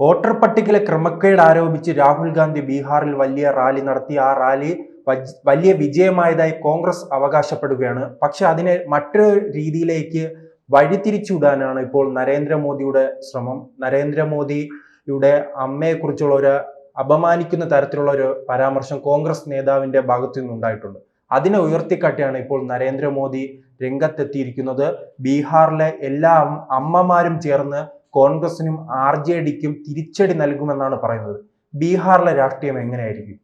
Voter പട്ടികയിലെ ക്രമക്കേട് ആരോപിച്ച് രാഹുൽ ഗാന്ധി ബീഹാറിൽ വലിയ റാലി നടത്തി. ആ റാലി വലിയ വിജയമായതായി കോൺഗ്രസ് അവകാശപ്പെടുകയാണ്. പക്ഷെ അതിനെ മറ്റൊരു രീതിയിലേക്ക് വഴിതിരിച്ചുവിടാനാണ് ഇപ്പോൾ നരേന്ദ്രമോദിയുടെ ശ്രമം. നരേന്ദ്രമോദിയുടെ അമ്മയെക്കുറിച്ചുള്ള ഒരു അപമാനിക്കുന്ന തരത്തിലുള്ള ഒരു പരാമർശം കോൺഗ്രസ് നേതാവിന്റെ ഭാഗത്തു നിന്നുണ്ടായിട്ടുണ്ട്. അതിനെ ഉയർത്തിക്കാട്ടിയാണ് ഇപ്പോൾ നരേന്ദ്രമോദി രംഗത്തെത്തിയിരിക്കുന്നത്. ബീഹാറിലെ എല്ലാ അമ്മമാരും ചേർന്ന് കോൺഗ്രസിനും RJDക്കും തിരിച്ചടി നൽകുമെന്നാണ് പറയുന്നത്. ബീഹാറിലെ രാഷ്ട്രീയം എങ്ങനെയായിരിക്കും?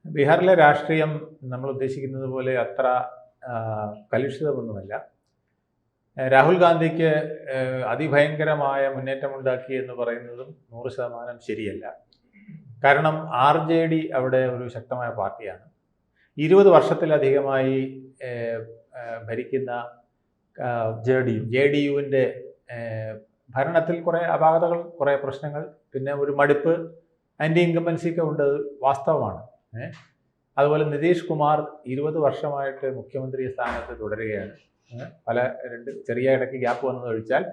ബീഹാറിലെ രാഷ്ട്രീയം നമ്മൾ ഉദ്ദേശിക്കുന്നത് പോലെ അത്ര കലുഷിതമൊന്നുമല്ല. രാഹുൽ ഗാന്ധിക്ക് അതിഭയങ്കരമായ മുന്നേറ്റമുണ്ടാക്കി എന്ന് പറയുന്നതും 100% ശരിയല്ല. കാരണം RJD അവിടെ ഒരു ശക്തമായ പാർട്ടിയാണ്. 20 വർഷത്തിലധികമായി ഭരിക്കുന്ന JDUവിൻ്റെ ഭരണത്തിൽ കുറേ അപാകതകൾ, കുറേ പ്രശ്നങ്ങൾ, പിന്നെ ഒരു മടുപ്പ്, ആൻറ്റി ഇൻകംബൻസിയൊക്കെ ഉണ്ട്, വാസ്തവമാണ്. അതുപോലെ നിതീഷ് കുമാർ 20 വർഷമായിട്ട് മുഖ്യമന്ത്രി സ്ഥാനത്ത് തുടരുകയാണ്. ചെറിയ ഇടയ്ക്ക് ഗ്യാപ്പ് വന്നത് ഒഴിച്ചാൽ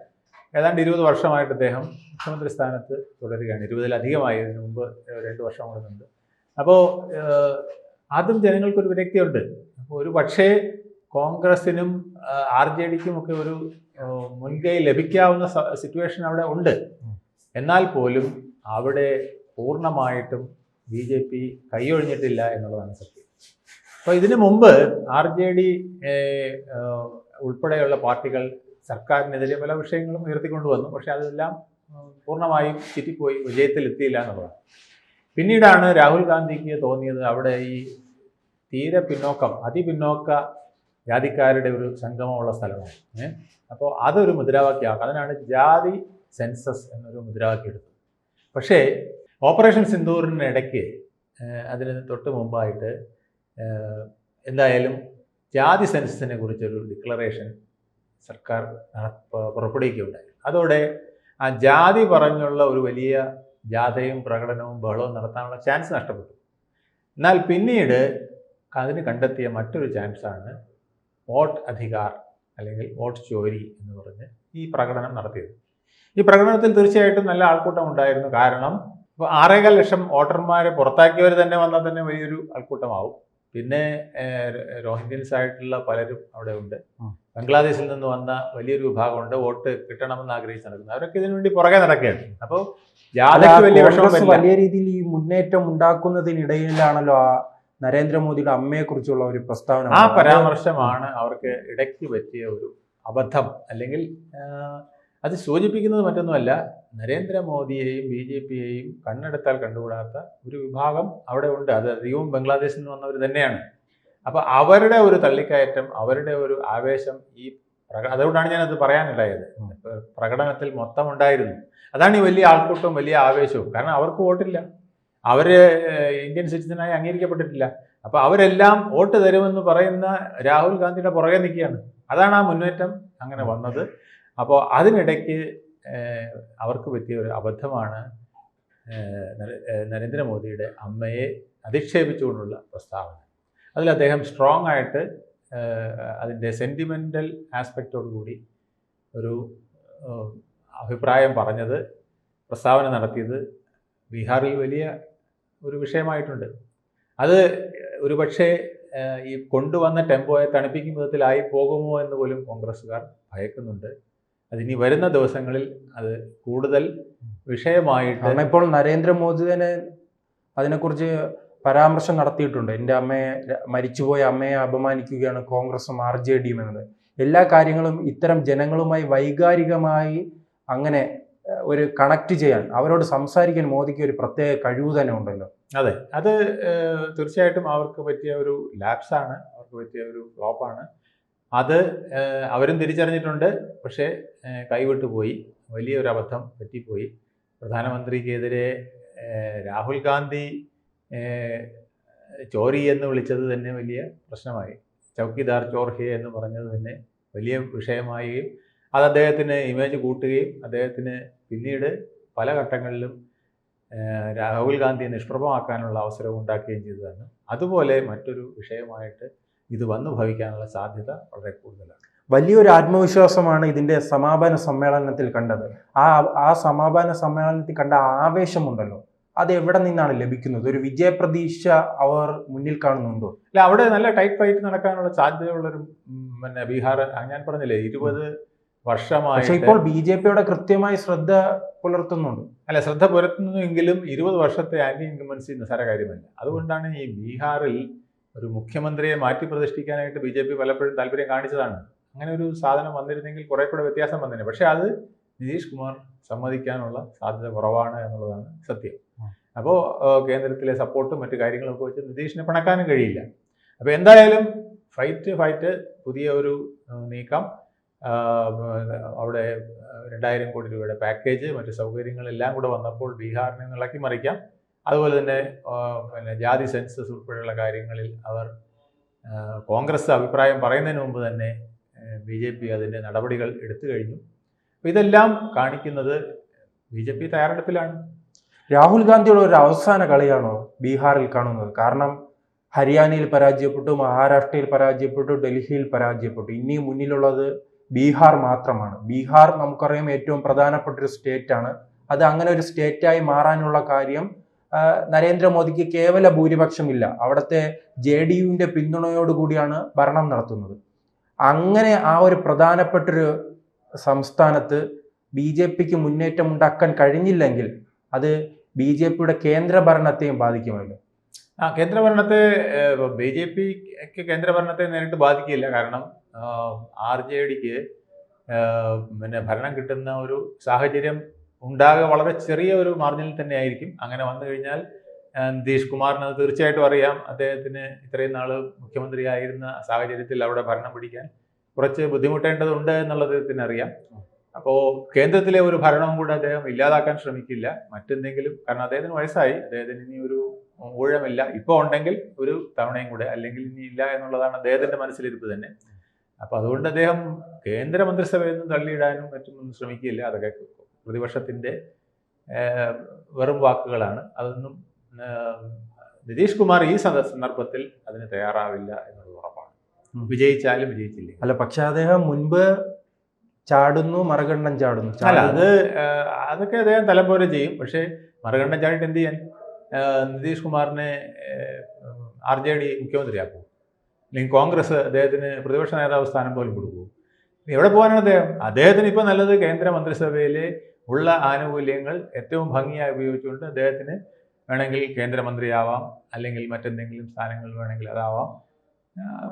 ഏതാണ്ട് 20 വർഷമായിട്ട് അദ്ദേഹം മുഖ്യമന്ത്രി സ്ഥാനത്ത് തുടരുകയാണ്. 20-ലധികമായി, ഇതിനു മുമ്പ് 2 വർഷം കൂടുന്നുണ്ട്. അപ്പോൾ അതും ജനങ്ങൾക്കൊരു വിരക്തിയുണ്ട്. അപ്പോൾ ഒരു പക്ഷേ കോൺഗ്രസിനും RJDക്കും ഒക്കെ ഒരു മുൻകൈ ലഭിക്കാവുന്ന സിറ്റുവേഷൻ അവിടെ ഉണ്ട്. എന്നാൽ പോലും അവിടെ പൂർണ്ണമായിട്ടും BJP കൈയൊഴിഞ്ഞിട്ടില്ല എന്നുള്ളതാണ് സത്യം. അപ്പോൾ ഇതിനു മുമ്പ് RJD ഉൾപ്പെടെയുള്ള പാർട്ടികൾ സർക്കാരിനെതിരെ പല വിഷയങ്ങളും ഉയർത്തിക്കൊണ്ടുവന്നു. പക്ഷെ അതെല്ലാം പൂർണ്ണമായും ചുറ്റിപ്പോയി, വിജയത്തിലെത്തിയില്ല എന്നുള്ളതാണ്. പിന്നീടാണ് രാഹുൽ ഗാന്ധിക്ക് തോന്നിയത് അവിടെ ഈ തീരെ അതിപിന്നോക്ക ജാതിക്കാരുടെ ഒരു സംഗമമുള്ള സ്ഥലമാണ്. അപ്പോൾ അതൊരു മുദ്രാവാക്യമാക്കുക. അതിനാണ് ജാതി സെൻസസ് എന്നൊരു മുദ്രാവാക്യം എടുത്തത്. പക്ഷേ ഓപ്പറേഷൻ സിന്ദൂറിനിടയ്ക്ക്, അതിന് തൊട്ട് മുമ്പായിട്ട് എന്തായാലും ജാതി സെൻസസിനെ കുറിച്ചൊരു ഡിക്ലറേഷൻ സർക്കാർ പുറപ്പെടുവിക്കുകയുണ്ടായി. അതോടെ ആ ജാതി പറഞ്ഞുള്ള ഒരു വലിയ ജാഥയും പ്രകടനവും ബഹളവും നടത്താനുള്ള ചാൻസ് നഷ്ടപ്പെട്ടു. എന്നാൽ പിന്നീട് അതിന് കണ്ടെത്തിയ മറ്റൊരു ചാൻസാണ് വോട്ട് അധികാർ അല്ലെങ്കിൽ വോട്ട് ചോരി എന്ന് പറഞ്ഞ് ഈ പ്രകടനം നടത്തിയത്. ഈ പ്രകടനത്തിൽ തീർച്ചയായിട്ടും നല്ല ആൾക്കൂട്ടം ഉണ്ടായിരുന്നു. കാരണം ഇപ്പോൾ 6.25 ലക്ഷം വോട്ടർമാരെ പുറത്താക്കിയവർ തന്നെ വന്നാൽ തന്നെ വലിയൊരു ആൾക്കൂട്ടമാവും. പിന്നെ റോഹിംഗ്യൻസ് ആയിട്ടുള്ള പലരും അവിടെ ഉണ്ട്. ബംഗ്ലാദേശിൽ നിന്ന് വന്ന വലിയൊരു വിഭാഗമുണ്ട്, വോട്ട് കിട്ടണമെന്ന് ആഗ്രഹിച്ച് നടക്കുന്നത്. അവരൊക്കെ ഇതിനു വേണ്ടി പുറകെ നടക്കുകയാണ്. അപ്പോൾ വലിയ രീതിയിൽ ഈ മുന്നേറ്റം ഉണ്ടാക്കുന്നതിനിടയിലാണല്ലോ നരേന്ദ്രമോദിയുടെ അമ്മയെക്കുറിച്ചുള്ള ഒരു പ്രസ്താവന. ആ പരാമർശമാണ് അവർക്ക് ഇടയ്ക്ക് പറ്റിയ ഒരു അബദ്ധം. അല്ലെങ്കിൽ അത് സൂചിപ്പിക്കുന്നത് മറ്റൊന്നുമല്ല, നരേന്ദ്രമോദിയെയും BJPയെയും കണ്ണെടുത്താൽ കണ്ടുകൂടാത്ത ഒരു വിഭാഗം അവിടെ ഉണ്ട്. അത് അധികവും ബംഗ്ലാദേശിൽ നിന്ന് വന്നവർ തന്നെയാണ്. അപ്പോൾ അവരുടെ ഒരു തള്ളിക്കയറ്റം, അവരുടെ ഒരു ആവേശം, അതുകൊണ്ടാണ് ഞാനത് പറയാനുണ്ടായത്. പ്രകടനത്തിൽ മൊത്തം ഉണ്ടായിരുന്നു. അതാണ് ഈ വലിയ ആൾക്കൂട്ടവും വലിയ ആവേശവും. കാരണം അവർക്ക് വോട്ടില്ല, അവർ ഇന്ത്യൻ സിറ്റിസനായി അംഗീകരിക്കപ്പെട്ടിട്ടില്ല. അപ്പോൾ അവരെല്ലാം വോട്ട് തരുമെന്ന് പറയുന്ന രാഹുൽ ഗാന്ധിയുടെ പുറകെ നിൽക്കുകയാണ്. അതാണ് ആ മുന്നേറ്റം അങ്ങനെ വന്നത്. അപ്പോൾ അതിനിടയ്ക്ക് അവർക്ക് പറ്റിയ ഒരു അബദ്ധമാണ് നരേന്ദ്രമോദിയുടെ അമ്മയെ അധിക്ഷേപിച്ചുകൊണ്ടുള്ള പ്രസ്താവന. അതിൽ അദ്ദേഹം സ്ട്രോങ് ആയിട്ട് അതിൻ്റെ സെൻറ്റിമെൻ്റൽ ആസ്പെക്റ്റോടുകൂടി ഒരു അഭിപ്രായം പറഞ്ഞത്, പ്രസ്താവന നടത്തിയത് ബീഹാറിൽ വലിയ ഒരു വിഷയമായിട്ടുണ്ട്. അത് ഒരു പക്ഷേ ഈ കൊണ്ടുവന്ന ടെമ്പോയെ തണുപ്പിക്കും വിധത്തിലായി പോകുമോ എന്ന് പോലും കോൺഗ്രസ്സുകാർ ഭയക്കുന്നുണ്ട്. അതിനി വരുന്ന ദിവസങ്ങളിൽ അത് കൂടുതൽ വിഷയമായിട്ട്. ഇപ്പോൾ നരേന്ദ്രമോദി തന്നെ അതിനെക്കുറിച്ച് പരാമർശം നടത്തിയിട്ടുണ്ട്. എൻ്റെ മരിച്ചുപോയ അമ്മയെ അപമാനിക്കുകയാണ് കോൺഗ്രസും RJDയും എന്നത്. എല്ലാ കാര്യങ്ങളും ഇത്തരം ജനങ്ങളുമായി വൈകാരികമായി അങ്ങനെ ഒരു കണക്ട് ചെയ്യാൻ, അവരോട് സംസാരിക്കാൻ മോദിക്ക് ഒരു പ്രത്യേക കഴിവ് തന്നെ ഉണ്ടല്ലോ. അതെ, അത് തീർച്ചയായിട്ടും അവർക്ക് പറ്റിയ ഒരു ലാപ്സാണ്, അവർക്ക് പറ്റിയ ഒരു ഫ്ലോപ്പാണ്. അത് അവരും തിരിച്ചറിഞ്ഞിട്ടുണ്ട്. പക്ഷേ കൈവിട്ടു പോയി, വലിയൊരു അബദ്ധം പറ്റിപ്പോയി. പ്രധാനമന്ത്രിക്കെതിരെ രാഹുൽ ഗാന്ധി ചോരി എന്ന് വിളിച്ചത് തന്നെ വലിയ പ്രശ്നമായി. ചൗക്കിദാർ ചോർഹെ എന്ന് പറഞ്ഞത് തന്നെ വലിയ വിഷയമായി. അത് അദ്ദേഹത്തിന് ഇമേജ് കൂട്ടുകയും അദ്ദേഹത്തിന് പിന്നീട് പല ഘട്ടങ്ങളിലും രാഹുൽ ഗാന്ധിയെ നിഷ്പ്രഭമാക്കാനുള്ള അവസരം ഉണ്ടാക്കുകയും ചെയ്തതാണ്. അതുപോലെ മറ്റൊരു വിഷയമായിട്ട് ഇത് വന്നു ഭവിക്കാനുള്ള സാധ്യത വളരെ കൂടുതലാണ്. വലിയൊരു ആത്മവിശ്വാസമാണ് ഇതിന്റെ സമാപന സമ്മേളനത്തിൽ കണ്ടത്. ആ സമാപന സമ്മേളനത്തിൽ കണ്ട ആവേശമുണ്ടല്ലോ, അത് എവിടെ നിന്നാണ് ലഭിക്കുന്നത്? ഒരു വിജയപ്രതീക്ഷ അവർ മുന്നിൽ കാണുന്നുണ്ടോ? അല്ല, അവിടെ നല്ല ടൈറ്റ് ഫൈറ്റ് നടക്കാനുള്ള സാധ്യതയുള്ളൊരു പിന്നെ ബീഹാർ, ഞാൻ പറഞ്ഞില്ലേ 20 വർഷമായി. പക്ഷെ ഇപ്പോൾ BJP കൃത്യമായി ശ്രദ്ധ പുലർത്തുന്നുണ്ട്. അല്ല, ശ്രദ്ധ പുലർത്തുന്നുവെങ്കിലും 20 വർഷത്തെ ആന്റി ഇൻകംബൻസി നിസ്സാര കാര്യമല്ല. അതുകൊണ്ടാണ് ഈ ബീഹാറിൽ ഒരു മുഖ്യമന്ത്രിയെ മാറ്റി പ്രതിഷ്ഠിക്കാനായിട്ട് BJP പലപ്പോഴും താല്പര്യം കാണിച്ചതാണ്. അങ്ങനെ ഒരു സാധനം വന്നിരുന്നെങ്കിൽ കുറെ കൂടെ വ്യത്യാസം വന്നേനെ. പക്ഷെ അത് നിതീഷ് കുമാർ സമ്മതിക്കാനുള്ള സാധ്യത കുറവാണ് എന്നുള്ളതാണ് സത്യം. അപ്പോൾ കേന്ദ്രത്തിലെ സപ്പോർട്ടും മറ്റു കാര്യങ്ങളൊക്കെ വെച്ച് നിതീഷിനെ പിണക്കാനും കഴിയില്ല. അപ്പോൾ എന്തായാലും ഫൈറ്റ് പുതിയ ഒരു നീക്കം, അവിടെ 2000 കോടി രൂപയുടെ പാക്കേജ്, മറ്റു സൗകര്യങ്ങളെല്ലാം കൂടെ വന്നപ്പോൾ ബീഹാറിനെ ഇളക്കി മറിക്കാം. അതുപോലെ തന്നെ പിന്നെ ജാതി സെൻസസ് ഉൾപ്പെടെയുള്ള കാര്യങ്ങളിൽ അവർ കോൺഗ്രസ് അഭിപ്രായം പറയുന്നതിന് മുമ്പ് തന്നെ BJP അതിൻ്റെ നടപടികൾ എടുത്തു കഴിഞ്ഞു. അപ്പോൾ ഇതെല്ലാം കാണിക്കുന്നത് BJP തയ്യാറെടുപ്പിലാണ്. രാഹുൽ ഗാന്ധിയുടെ ഒരു അവസാന കളിയാണോ ബീഹാറിൽ കാണുന്നത്? കാരണം ഹരിയാനയിൽ പരാജയപ്പെട്ടു, മഹാരാഷ്ട്രയിൽ പരാജയപ്പെട്ടു, ഡൽഹിയിൽ പരാജയപ്പെട്ടു. ഇനി മുന്നിലുള്ളത് ബീഹാർ മാത്രമാണ്. ബീഹാർ നമുക്കറിയാം ഏറ്റവും പ്രധാനപ്പെട്ട ഒരു സ്റ്റേറ്റ് ആണ്. അത് അങ്ങനെ ഒരു സ്റ്റേറ്റായി മാറാനുള്ള കാര്യം നരേന്ദ്രമോദിക്ക് കേവല ഭൂരിപക്ഷമില്ല, അവിടുത്തെ JDUവിന്റെ പിന്തുണയോടുകൂടിയാണ് ഭരണം നടത്തുന്നത്. അങ്ങനെ ആ ഒരു പ്രധാനപ്പെട്ടൊരു സംസ്ഥാനത്ത് BJPക്ക് മുന്നേറ്റം ഉണ്ടാക്കാൻ കഴിഞ്ഞില്ലെങ്കിൽ അത് BJPയുടെ കേന്ദ്രഭരണത്തെയും ബാധിക്കുമല്ലോ. കേന്ദ്രഭരണത്തെ BJPക്ക് കേന്ദ്രഭരണത്തെ നേരിട്ട് ബാധിക്കില്ല. കാരണം RJDക്ക് പിന്നെ ഭരണം കിട്ടുന്ന ഒരു സാഹചര്യം ഉണ്ടാകുക വളരെ ചെറിയ ഒരു മാർജിനിൽ തന്നെ ആയിരിക്കും. അങ്ങനെ വന്നു കഴിഞ്ഞാൽ നിതീഷ് കുമാറിന് അത് തീർച്ചയായിട്ടും അറിയാം. അദ്ദേഹത്തിന് ഇത്രയും നാൾ മുഖ്യമന്ത്രിയായിരുന്ന സാഹചര്യത്തിൽ അവിടെ ഭരണം പിടിക്കാൻ കുറച്ച് ബുദ്ധിമുട്ടേണ്ടതുണ്ട് എന്നുള്ളത് അദ്ദേഹത്തിന് അറിയാം. അപ്പോൾ കേന്ദ്രത്തിലെ ഒരു ഭരണവും കൂടെ അദ്ദേഹം ഇല്ലാതാക്കാൻ ശ്രമിക്കില്ല, മറ്റെന്തെങ്കിലും. കാരണം അദ്ദേഹത്തിന് വയസ്സായി, അദ്ദേഹത്തിന് ഇനി ഒരു ഊഴമില്ല. ഇപ്പോൾ ഉണ്ടെങ്കിൽ ഒരു തവണയും കൂടെ, അല്ലെങ്കിൽ ഇനി ഇല്ല എന്നുള്ളതാണ് അദ്ദേഹത്തിൻ്റെ മനസ്സിലിരിപ്പ് തന്നെ. അപ്പോൾ അതുകൊണ്ട് അദ്ദേഹം കേന്ദ്രമന്ത്രിസഭയിൽ നിന്ന് തള്ളിയിടാനും മറ്റൊന്നും ശ്രമിക്കില്ല. അതൊക്കെ പ്രതിപക്ഷത്തിൻ്റെ വെറും വാക്കുകളാണ്. അതൊന്നും നിതീഷ് കുമാർ ഈ സന്ദർഭത്തിൽ അതിന് തയ്യാറാവില്ല എന്നുള്ളത് ഉറപ്പാണ്. വിജയിച്ചാലും വിജയിച്ചില്ല. അല്ല, പക്ഷെ അദ്ദേഹം മുൻപ് ചാടുന്നു, മറുകണ്ഠം ചാടുന്നു. അല്ല, അതൊക്കെ അദ്ദേഹം തലം പോലെ ചെയ്യും. പക്ഷേ മറുകണ്ഠം ചാടിയിട്ട് എന്ത് ചെയ്യാൻ? നിതീഷ് കുമാറിനെ RJD മുഖ്യമന്ത്രിയാക്കും, അല്ലെങ്കിൽ കോൺഗ്രസ് അദ്ദേഹത്തിന് പ്രതിപക്ഷ നേതാവ് സ്ഥാനം പോലും കൊടുക്കൂ. എവിടെ പോകാനാണ് അദ്ദേഹത്തിന് ഇപ്പോൾ നല്ലത് കേന്ദ്രമന്ത്രിസഭയിലെ ഉള്ള ആനുകൂല്യങ്ങൾ ഏറ്റവും ഭംഗിയായി ഉപയോഗിച്ചുകൊണ്ട് അദ്ദേഹത്തിന് വേണമെങ്കിൽ കേന്ദ്രമന്ത്രിയാവാം, അല്ലെങ്കിൽ മറ്റെന്തെങ്കിലും സ്ഥാനങ്ങൾ വേണമെങ്കിൽ അതാവാം.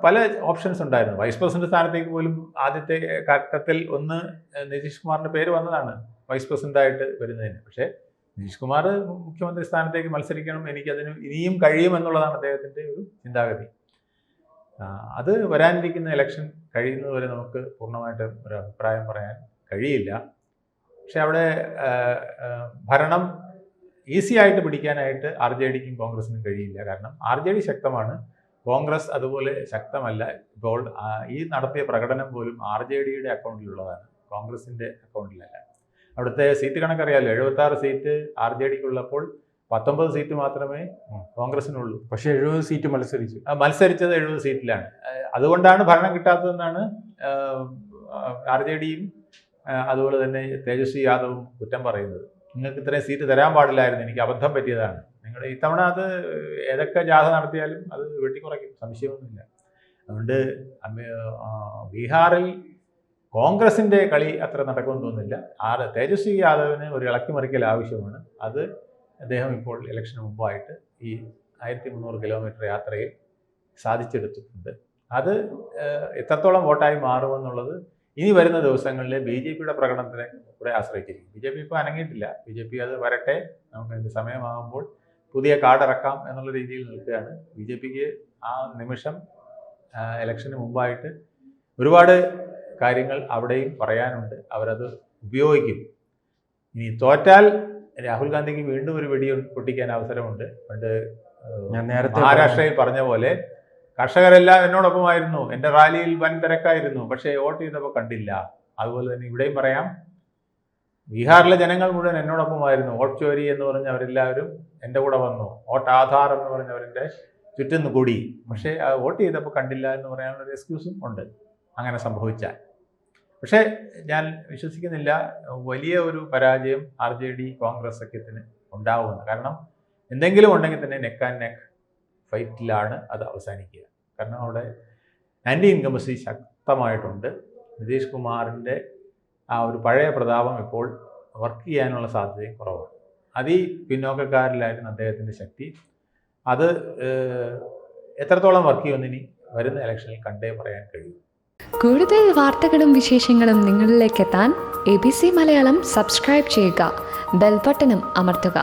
പല ഓപ്ഷൻസ് ഉണ്ടായിരുന്നു. വൈസ് പ്രസിഡന്റ് സ്ഥാനത്തേക്ക് പോലും ആദ്യത്തെ ഘട്ടത്തിൽ ഒന്ന് നിതീഷ് കുമാറിൻ്റെ പേര് വന്നതാണ് വൈസ് പ്രസിഡന്റായിട്ട് വരുന്നതിന്. പക്ഷേ നിതീഷ് കുമാർ മുഖ്യമന്ത്രി സ്ഥാനത്തേക്ക് മത്സരിക്കണം, എനിക്കതിന് ഇനിയും കഴിയുമെന്നുള്ളതാണ് അദ്ദേഹത്തിൻ്റെ ഒരു ചിന്താഗതി. അത് വരാനിരിക്കുന്ന ഇലക്ഷൻ കഴിയുന്നതുവരെ നമുക്ക് പൂർണ്ണമായിട്ട് ഒരു അഭിപ്രായം പറയാൻ കഴിയില്ല. പക്ഷെ അവിടെ ഭരണം ഈസി ആയിട്ട് പിടിക്കാനായിട്ട് RJDക്കും കോൺഗ്രസിനും കഴിയില്ല. കാരണം RJD ശക്തമാണ്, കോൺഗ്രസ് അതുപോലെ ശക്തമല്ല. ഇപ്പോൾ ഈ നടത്തിയ പ്രകടനം പോലും RJDയുടെ അക്കൗണ്ടിലുള്ളതാണ്, കോൺഗ്രസിൻ്റെ അക്കൗണ്ടിലല്ല. അവിടുത്തെ സീറ്റ് കണക്കറിയാമല്ലോ, 76 സീറ്റ് RJDക്കുള്ളപ്പോൾ 19 സീറ്റ് മാത്രമേ കോൺഗ്രസിനുള്ളൂ. പക്ഷേ 70 സീറ്റ് മത്സരിച്ചത് 70 സീറ്റിലാണ്. അതുകൊണ്ടാണ് ഭരണം കിട്ടാത്തതെന്നാണ് RJDയും അതുപോലെ തന്നെ തേജസ്വി യാദവും കുറ്റം പറയുന്നത്. നിങ്ങൾക്ക് ഇത്രയും സീറ്റ് തരാൻ പാടില്ലായിരുന്നു, എനിക്ക് അബദ്ധം പറ്റിയതാണ്. നിങ്ങൾ ഇത്തവണ അത് ഏതൊക്കെ ജാഥ നടത്തിയാലും അത് വെട്ടിക്കുറയ്ക്കും, സംശയമൊന്നുമില്ല. അതുകൊണ്ട് ബീഹാറിൽ കോൺഗ്രസിൻ്റെ കളി അത്ര നടക്കുമെന്ന് തോന്നുന്നില്ല. തേജസ്വി യാദവിന് ഒരു ഇളക്കിമറിക്കൽ ആവശ്യമാണ്. അത് അദ്ദേഹം ഇപ്പോൾ ഇലക്ഷന് മുമ്പായിട്ട് ഈ 1300 കിലോമീറ്റർ യാത്രയിൽ സാധിച്ചെടുത്തിട്ടുണ്ട്. അത് എത്രത്തോളം വോട്ടായി മാറുമെന്നുള്ളത് ഇനി വരുന്ന ദിവസങ്ങളിൽ BJPയുടെ പ്രകടനത്തിനെ കൂടെ ആശ്രയിച്ചിരിക്കും. BJP ഇപ്പോൾ അനങ്ങിയിട്ടില്ല. BJP അത് വരട്ടെ, നമുക്ക് അതിൻ്റെ സമയമാകുമ്പോൾ പുതിയ കാർഡ് ഇറക്കാം എന്നുള്ള രീതിയിൽ നിൽക്കുകയാണ്. BJPക്ക് ആ നിമിഷം ഇലക്ഷന് മുമ്പായിട്ട് ഒരുപാട് കാര്യങ്ങൾ അവിടെയും പറയാനുണ്ട്. അവരത് ഉപയോഗിക്കും. ഇനി തോറ്റാൽ രാഹുൽ ഗാന്ധിക്ക് വീണ്ടും ഒരു വെടി പൊട്ടിക്കാൻ അവസരമുണ്ട്. പണ്ട് മഹാരാഷ്ട്രയിൽ പറഞ്ഞ പോലെ കർഷകരെല്ലാം എന്നോടൊപ്പമായിരുന്നു, എൻ്റെ റാലിയിൽ വൻ തിരക്കായിരുന്നു, പക്ഷേ വോട്ട് ചെയ്തപ്പോൾ കണ്ടില്ല. അതുപോലെ തന്നെ ഇവിടെയും പറയാം, ബീഹാറിലെ ജനങ്ങൾ മുഴുവൻ എന്നോടൊപ്പമായിരുന്നു, വോട്ട് ചോരി എന്ന് പറഞ്ഞ് അവരെല്ലാവരും എൻ്റെ കൂടെ വന്നു, വോട്ട് ആധാർ എന്ന് പറഞ്ഞവരുടെ ചുറ്റും കൂടി, പക്ഷേ വോട്ട് ചെയ്തപ്പോൾ കണ്ടില്ല എന്ന് പറയാനുള്ളൊരു എക്സ്ക്യൂസും ഉണ്ട് അങ്ങനെ സംഭവിച്ചാൽ. പക്ഷേ ഞാൻ വിശ്വസിക്കുന്നില്ല വലിയ ഒരു പരാജയം RJD കോൺഗ്രസ് സഖ്യത്തിന് ഉണ്ടാവുമെന്ന്. കാരണം എന്തെങ്കിലും ഉണ്ടെങ്കിൽ തന്നെ നെക്ക് ആൻഡ് നെക്ക് ഫൈറ്റിലാണ് അത് അവസാനിക്കുക. കാരണം അവിടെ ആൻറ്റി ഇൻകംബൻസി ശക്തമായിട്ടുണ്ട്. നിതീഷ് കുമാറിൻ്റെ ആ ഒരു പഴയ പ്രതാപം ഇപ്പോൾ വർക്ക് ചെയ്യാനുള്ള സാധ്യതയും കുറവാണ്. പിന്നോക്കക്കാരിലായിരുന്നു അദ്ദേഹത്തിൻ്റെ ശക്തി. അത് എത്രത്തോളം വർക്ക് ചെയ്യുമെന്ന് ഇനി വരുന്ന ഇലക്ഷനിൽ കണ്ടേ പറയാൻ കഴിയും. കൂടുതൽ വാർത്തകളും വിശേഷങ്ങളും നിങ്ങളിലേക്ക് എത്താൻ ABC മലയാളം സബ്സ്ക്രൈബ് ചെയ്യുക, ബെൽ ബട്ടണും അമർത്തുക.